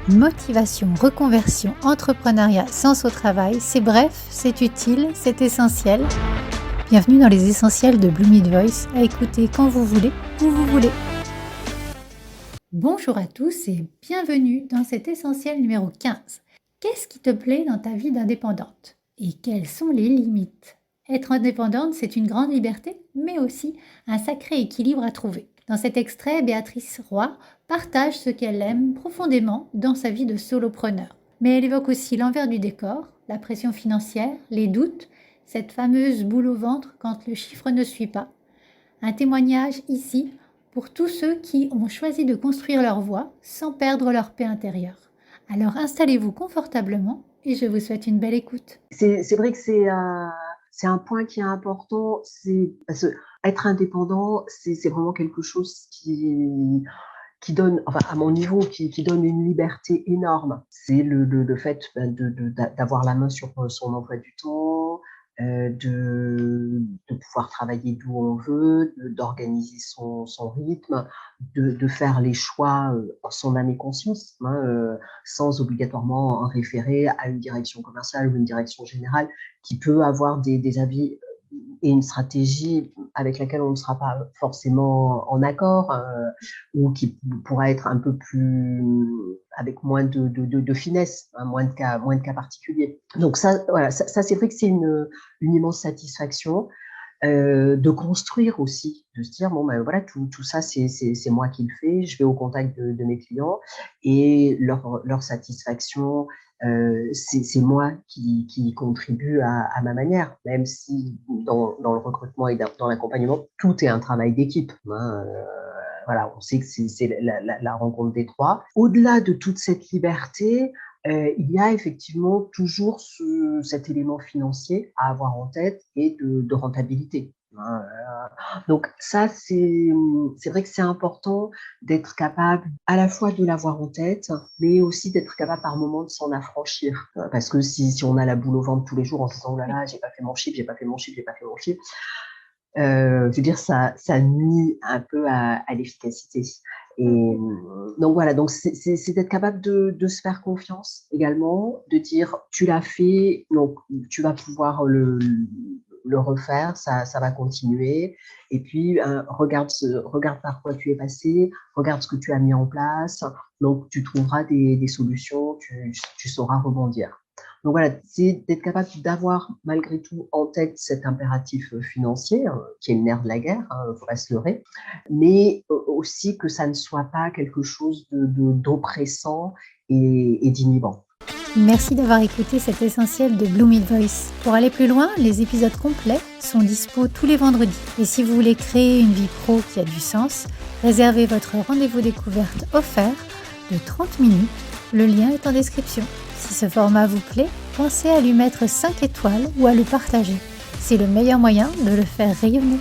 Motivation, reconversion, entrepreneuriat, sens au travail, c'est bref, c'est utile, c'est essentiel. Bienvenue dans les essentiels de Blue Meat Voice, à écouter quand vous voulez, où vous voulez. Bonjour à tous et bienvenue dans cet essentiel numéro 15. Qu'est-ce qui te plaît dans ta vie d'indépendante? Et quelles sont les limites? Être indépendante, c'est une grande liberté, mais aussi un sacré équilibre à trouver. Dans cet extrait, Béatrice Roy partage ce qu'elle aime profondément dans sa vie de solopreneur. Mais elle évoque aussi l'envers du décor, la pression financière, les doutes, cette fameuse boule au ventre quand le chiffre ne suit pas. Un témoignage ici pour tous ceux qui ont choisi de construire leur voie sans perdre leur paix intérieure. Alors installez-vous confortablement et je vous souhaite une belle écoute. C'est vrai que c'est un point qui est important, parce que être indépendant, c'est vraiment quelque chose qui donne, enfin à mon niveau, qui donne une liberté énorme. C'est le fait d'avoir la main sur son emploi du temps, de pouvoir travailler d'où on veut, d'organiser son rythme, de faire les choix en son âme et conscience, sans obligatoirement en référer à une direction commerciale ou une direction générale qui peut avoir des avis et une stratégie avec laquelle on ne sera pas forcément en accord, ou qui pourra être un peu plus avec moins de finesse, moins de cas particuliers. Donc ça, voilà, ça c'est vrai que c'est une immense satisfaction. De construire aussi, de se dire bon ben voilà, tout ça c'est moi qui le fais, je vais au contact de mes clients et leur satisfaction, c'est moi qui contribue à ma manière, même si dans le recrutement et dans l'accompagnement, tout est un travail d'équipe. Voilà, on sait que c'est la rencontre des trois. Au-delà de toute cette liberté, il y a effectivement toujours cet élément financier à avoir en tête et de rentabilité. Donc ça, c'est vrai que c'est important d'être capable à la fois de l'avoir en tête, mais aussi d'être capable par moment de s'en affranchir. Parce que si on a la boule au ventre tous les jours en se disant « oh là là, j'ai pas fait mon chiffre, j'ai pas fait mon chiffre », je veux dire, ça nuit un peu à l'efficacité. Et donc voilà, donc c'est d'être capable de se faire confiance également, de dire tu l'as fait, donc tu vas pouvoir le refaire, ça va continuer. Et puis regarde par quoi tu es passé, regarde ce que tu as mis en place, donc tu trouveras des solutions, tu sauras rebondir. Donc voilà, c'est d'être capable d'avoir malgré tout en tête cet impératif financier, qui est le nerf de la guerre, il ne faut pas se leurrer, mais aussi que ça ne soit pas quelque chose d'oppressant et d'inhibant. Merci d'avoir écouté cet essentiel de Blue Meat Voice. Pour aller plus loin, les épisodes complets sont dispo tous les vendredis. Et si vous voulez créer une vie pro qui a du sens, réservez votre rendez-vous découverte offert de 30 minutes. Le lien est en description. Si ce format vous plaît, pensez à lui mettre 5 étoiles ou à le partager. C'est le meilleur moyen de le faire rayonner.